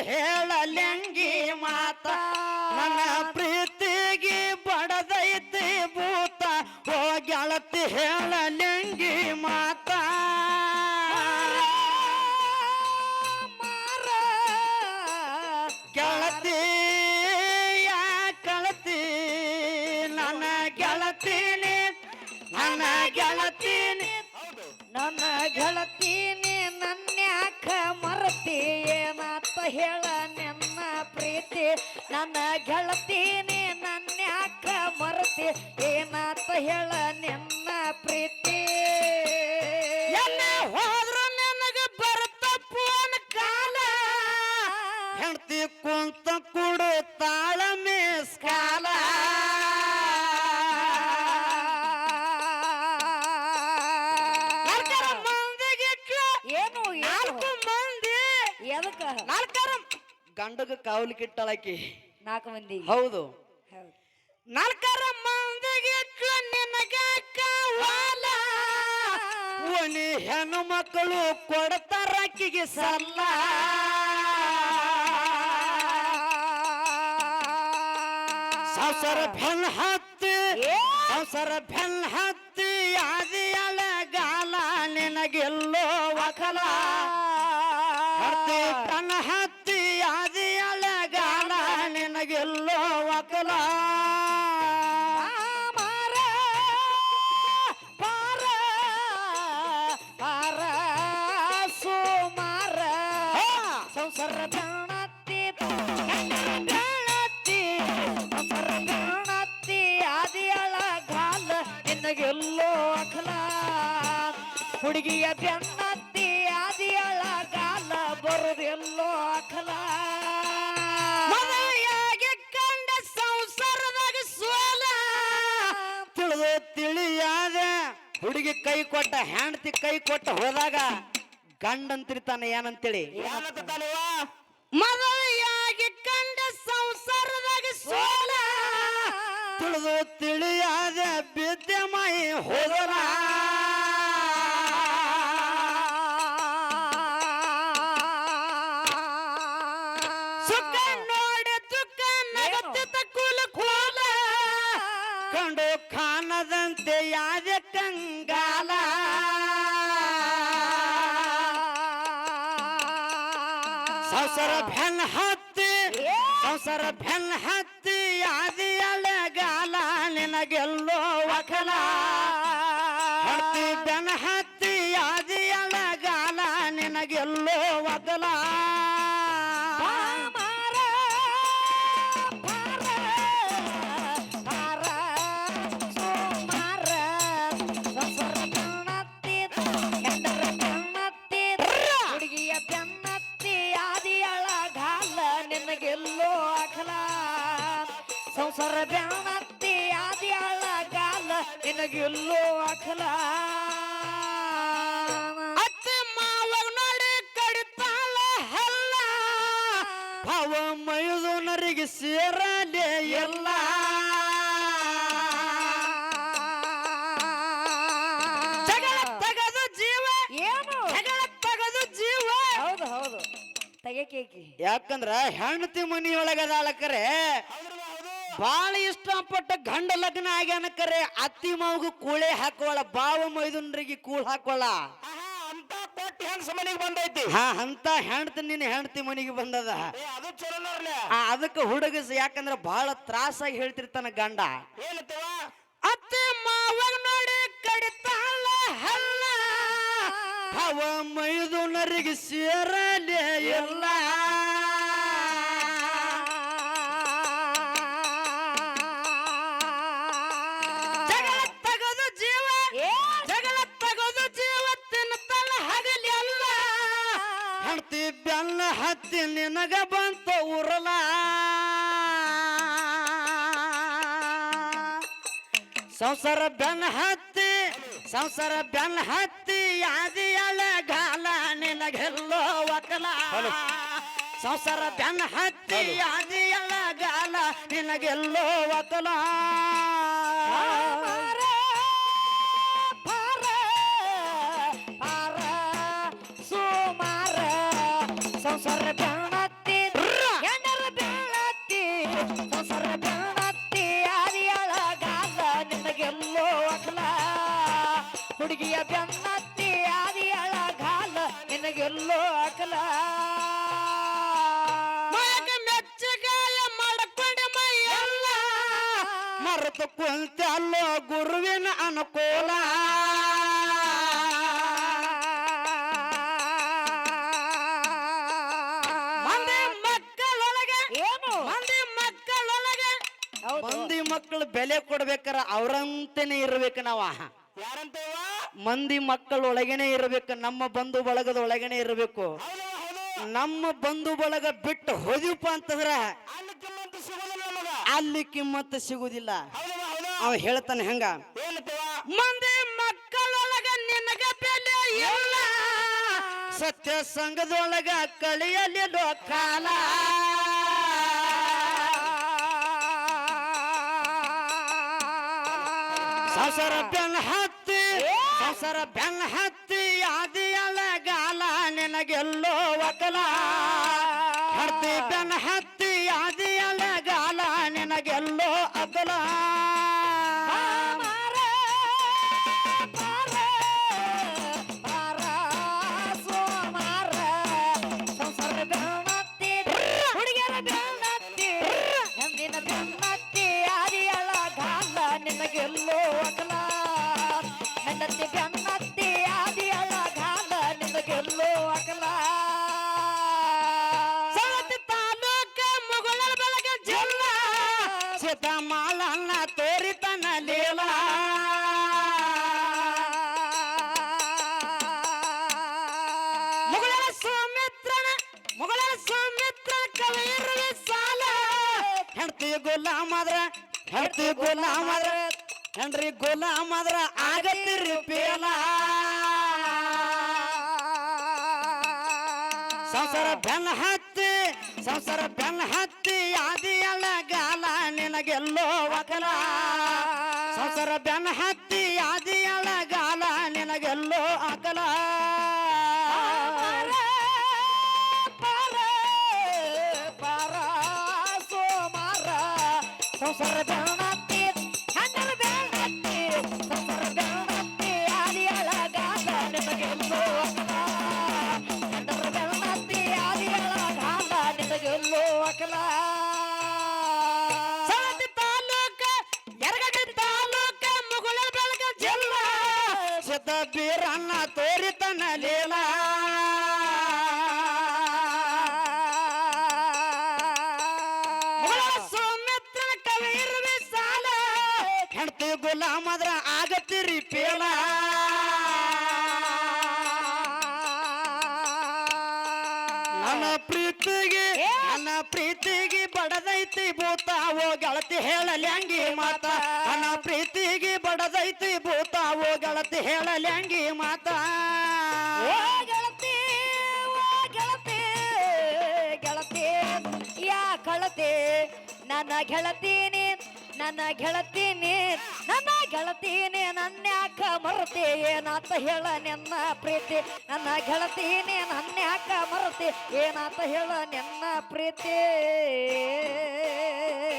ಹೇಳಲೆಂಗಿ ಮಾತ ನನ್ನ ಪ್ರೀತಿಗೆ ಬಡದೈತಿ ಭೂತ ಓ ಗೆಳತಿ ಹೇಳಲೆಂಗಿ ಮಾತ ಗೆಳತಿ ಕಳತಿ ನನ್ನ ಗೆಳತೀನಿ ನನ್ನ ಗೆಳತೀನಿ ನನ್ನ ಗೆಳತೀನಿ ನನ್ಯಾಕ ಮರತಿ ಏನಾತ ಹೇಳ ನನ್ನ ಪ್ರೀತಿ ನನ್ನ ಗೆಳತೀನಿ ನನ್ಯಾಕ ಮರತಿ ಏನಾತ ಹೇಳ ನನ್ನ ಪ್ರೀತಿ ಹೋದ್ರು ನನಗೆ ಬರ್ತ ಫೋನ್ ಕಾಲ ಹೆಂಡತಿ ಕುಂತ ಕುಡು ತಾಳ ಮೇಸ್ ಕಾಲ ಏನು ನಾಲ್ಕು ಮಂದಿ ಎದಕ್ಕ ನಾಲ್ಕಾರ ಗಂಡಗ ಕಾವಲಿ ಕಿಟ್ಟಳಕಿ 4 ಮಂದಿ ಹೌದು ನಾಲ್ಕರ ಮಂದಿಗೆ ನಿನಗ ಕಾವಾಲ ಒಣಿ ಹೆಣ್ಣು ಮಕ್ಕಳು ಕೊಡ್ತಾರ ಅಕ್ಕಿಗೆ ಸಲ್ಲ ಸಂಸಾರ ಬೆನ್ ಹತ್ತಿ ಸಂಸಾರ ಬೆನ್ ಹತ್ತಿ ಆದಿಯಳ ಗಾಲ ನಿನಗೆಲ್ಲೋ ವಕಲ ಹತ್ತಿ ಕಣ್ಣ ಹತ್ತಿ ಆದಿಯಳ ಗಾಲ ನಿನಗೆಲ್ಲೋ ವಕಲ ಎಲ್ಲೋ ಅಖಲ ಹುಡುಗಿಯ ಬೆನ್ನತ್ತಿ ಆದಿಯಳ ಗಾಲ ಬರುದೆಲ್ಲೋ ಅಖಲ ಮನೆಯಾಗೆ ಕಂಡ ಸಂಸಾರದಾಗ ಸೋಲ ತಿಳಿದು ತಿಳಿಯಾದ ಹುಡುಗಿ ಕೈ ಕೊಟ್ಟ ಹೆಂಡತಿ ಕೈ ಕೊಟ್ಟ ಹೋದಾಗ ಗಂಡಂತಿರ್ತಾನೆ ಏನಂತೇಳಿ ಮನೆಯಾಗೆ ಕಂಡ ಸಂಸಾರದಾಗ ಸೋಲ ತಿಳಿದು ತಿಳಿಯಾದ ಬಿದ್ದೆ ಮೈ ಹೋದರ ಸುಖ ನೋಡಿ ದುಃಖ ನಗತ್ತಿತ ಕುಲ ಕೋಲ ಕಂಡು ಕಾಣದಂತೆ ಯಾದ ಕಂಗಾಲ ಸಂಸಾರ ಬೆನ್ ಹತ್ತಿ ಸಂಸಾರ ಬೆನ್ ಹತ್ತಿ ಆದಿಯಳ ಗಾಲ ನಿನಗೆಲ್ಲೋ ವಕಲ ಹತ್ತಿ ಬೆನ್ ಹತ್ತಿ ಆದಿಯಳ ಗಾಲ ನಿನಗೆಲ್ಲೋ ವಕಲ ಹುಡುಗಿಯ ಬೆನ್ನತ್ತಿ ಆದಿಯಳ ಗಾಲ ನಿನಗೆಲ್ಲೋ ಅಖಲ ಸಂಸಾರ ಬೆನ್ನತ್ತಿ ಆದಿಯಳ ಗಾಲ ನಿನಗೆಲ್ಲೋ ಅಖಲ ಅತ್ತೆ ಮಾವ ನೋಡಿ ಕಡಿತಾಳ ಹಲ್ಲ ಭಾವ ಮೈದುನರಿಗೆ ಸೇರಲೇ ಎಲ್ಲ ಜಗಳ ತಗದು ಜೀವ ಏನು ಜಗಳ ತಗದು ಜೀವ ಹೌದು ಹೌದು ತೆಗೆಕೇಕಿ ಯಾಕಂದ್ರ ಹೆಂಡತಿ ಮನಿಯೊಳಗದಾಳಕರೆ ಬಾಳ ಇಷ್ಟಪಟ್ಟ ಗಂಡ ಲಗ್ನ ಆಗ್ಯಾನ ಕರೆ ಅತ್ತಿ ಮಾವಗೂ ಕೂಳೆ ಹಾಕೋಳ ಬಾವ ಮೈದುನರಿಗೆ ಕೂಳ್ ಹಾಕೋಳ ಅಂತ ಕೊಟ್ಟು ಹೆಂಗ್ಸ ಮನಿಗೆ ಬಂದೈತಿ ಅಂತ ಹೆಂಡತಿ ನಿನ್ನ ಹೆಂಡತಿ ಮನಿಗೆ ಬಂದದ ಅದು ಚಲೋ ಅದಕ್ಕೆ ಹುಡುಗಸ ಯಾಕಂದ್ರ ಬಹಳ ತ್ರಾಸಾಗಿ ಹೇಳ್ತಿರ್ತಾನ ಗಂಡ ಅತ್ತೆ ಮಾವಾಗ ನೋಡಿ ಕಡಿತಾಳ ಹಲ್ಲ ಅವ ಮೈದುನರಿಗೆ ಸೇರಲೇ ಎಲ್ಲ ಜಗಳ ತಗದು ಜೀವ ಜಗಳ ತಗದು ಜೀವ ತಿನ್ನತಲ್ಲ ಹಗಲಿ ಅಲ್ಲ ಹೆಂಡತಿ ಬೆನ್ನ ಹತ್ತಿ ನಿನಗ ಬಂತ ಉರಲ ಸಂಸಾರ ಬೆನ್ನ ಹತ್ತಿ ಸಂಸಾರ ಬೆನ್ನ ಹತ್ತಿ ಆದಿಯಳ ಗಾಲ ನಿನಗೆಲ್ಲೋ ವಕಲ ಸಂಸಾರ ಬೆನ್ನ ಹತ್ತಿ ಆದಿಯಳ ಗಾಲ ನಿನಗೆಲ್ಲೋ ವಕಲ ಸಂಸಾರ ಬೆನ್ನತ್ತಿ ಹುಡುಗಿಯ ಬೆನ್ನತ್ತಿ ಆದಿಯಳ ಗಾಲ ನಿನಗೆಲ್ಲೋ ಅಕಲ ಮೆಚ್ಚಗಾಯ ಮಾಡ್ಕೊಂಡೆ ಮೈಯಲ್ಲ ಮರೆತು ಕುಂತಲ್ಲೋ ಗುರುವಿನ ಅನುಕೂಲ ಮಂದಿ ಮಕ್ಕಳೊಳಗೆ ಏನು ಹೌದು ಮಂದಿ ಮಕ್ಕಳು ಬೆಲೆ ಕೊಡ್ಬೇಕಾರ ಅವ್ರಂತೆನೆ ಇರ್ಬೇಕು ನಾವ ಯಾರಂತೇವ ಮಂದಿ ಮಕ್ಕಳೊಳಗೇನೆ ಇರ್ಬೇಕು ನಮ್ಮ ಬಂಧು ಬಳಗದ ಒಳಗೇನೆ ಇರ್ಬೇಕು ನಮ್ಮ ಬಂಧು ಬಳಗ ಬಿಟ್ಟು ಹೋದಿಪ್ಪ ಅಂತಂದ್ರ ಅಲ್ಲಿ ಕಿಮ್ಮತ್ತು ಸಿಗೋದಿಲ್ಲ ನಮಗ ಅಲ್ಲಿ ಕಿಮ್ಮತ್ತು ಸಿಗುದಿಲ್ಲ ಹೌದವ ಹೌದ ಅವ ಹೇಳ್ತಾನೆ ಹಂಗ ಏನಂತೇವ ಮಂದಿ ಮಕ್ಕಳೊಳಗ ನಿನಗ ಬೆಲೆ ಇಲ್ಲ ಸತ್ಯ ಸಂಘದೊಳಗ ಕಳಿಯಲಿಲ್ಲೋ ಕಾಲ ಸಂಸಾರ ಬೆನ್ನ ಹತ್ತಿ ಆದಿಯಳ ಗಾಲ ನಿನಗೆಲ್ಲೋ ಒಕಲ ಹತ್ತಿ ಬೆನ್ನ ಹತ್ತಿ ಆದಿಯಳ ಗಾಲ ನಿನಗೆಲ್ಲೋ ಅಗಲ ಹುಡುಗಿಯರ ಬೆನ್ನತ್ತಿ ಹೆಂದಿನ ಬೆನ್ನತ್ತಿ ಆದಿಯಳ ಗಾಲ ನಿನಗೆಲ್ಲೋ ಅಕಲ ಹೆಂಡತಿ ಬೆನ್ನತ್ತಿ ಆದಿಯಳ ಗಾಲ ನಿನಗೆಲ್ಲೋ ಅಕಲ ಸವತಿ ತಾಲೂಕ ಮುಗುಳರ ಬೆಳಗ ಜಿಲ್ಲಾ ಸೀತಾಮಾಲನ್ನ ತೋರಿತನ ಲೀಲಾ ಮುಗುಳರ ಸೌಮಿತ್ರ ಕವಿರುವೆ ಸಾಲ ಹೆಂಡತಿ ಗುಲಾಮದ್ರ ಹೆಂಡ್ರಿ ಗುಲಾಮದ್ರ ಆಗತ್ತಿರಿ ಪೇಲ ಸಂಸಾರ ಬೆನ್ನ ಹತ್ತಿ ಆದಿಯಳ ಗಾಲ ನಿನಗೆಲ್ಲೋ ಒಕಲ ಸಂಸಾರ ಬೆನ್ನ ಹತ್ತಿ ಆದಿಯಳ ಗಾಲ ನಿನಗೆಲ್ಲೋ ಅಕಲ ಸಂಸಾರ ಬೆನ್ನತ್ತಿ ಹೆಂಡರ ಬೆನ್ನತ್ತಿ ಸಂಸಾರ ಬೆನ್ನತ್ತಿ ಆದಿಯಳ ಗಾಲ ನಿನಗೆಲ್ಲೋ ಅಕಲ ಹೆಂಡರ ಬೆನ್ನತ್ತಿ ಆದಿಯಳ ಗಾಲ ನಿನಗೆಲ್ಲೋ ಅಕಲ ಸವತಿ ತಾಲೂಕ ಯರಗಟ್ಟಿ ತಾಲೂಕ ಮುಗುಳರ ಬೆಳಗ ಜಿಲ್ಲಾ ಸಿದ್ಧ ಬೀರಣ್ಣ ತೋರಿತನ ಲೀಲಾ ಹೆಂಡತಿ ಗುಲಾಮದ್ರ ಆಗತ್ತಿರಿ ಪೇಲ ನನ್ನ ಪ್ರೀತಿಗೆ ಬಡದೈತಿ ಭೂತಾವೋ ಗೆಳತಿ ಹೇಳಲ್ಯಾಂಗಿ ಮಾತ ನನ್ನ ಪ್ರೀತಿಗೆ ಬಡದೈತಿ ಭೂತಾವೋ ಗೆಳತಿ ಹೇಳಲ್ಯಾಂಗಿ ಮಾತ ಓ ಗೆಳತಿ ಗೆಳತಿ ಯಾ ಕಳತಿ ನನ್ನ ಗೆಳತೀನಿ ನನ್ಯಾಕ ಮರತಿ ಏನಾತ ಹೇಳ ನಿನ್ನ ಪ್ರೀತಿ ನನ್ನ ಗೆಳತೀನಿ ನನ್ಯಾಕ ಮರತಿ ಏನಾತ ಹೇಳ ನಿನ್ನ ಪ್ರೀತಿ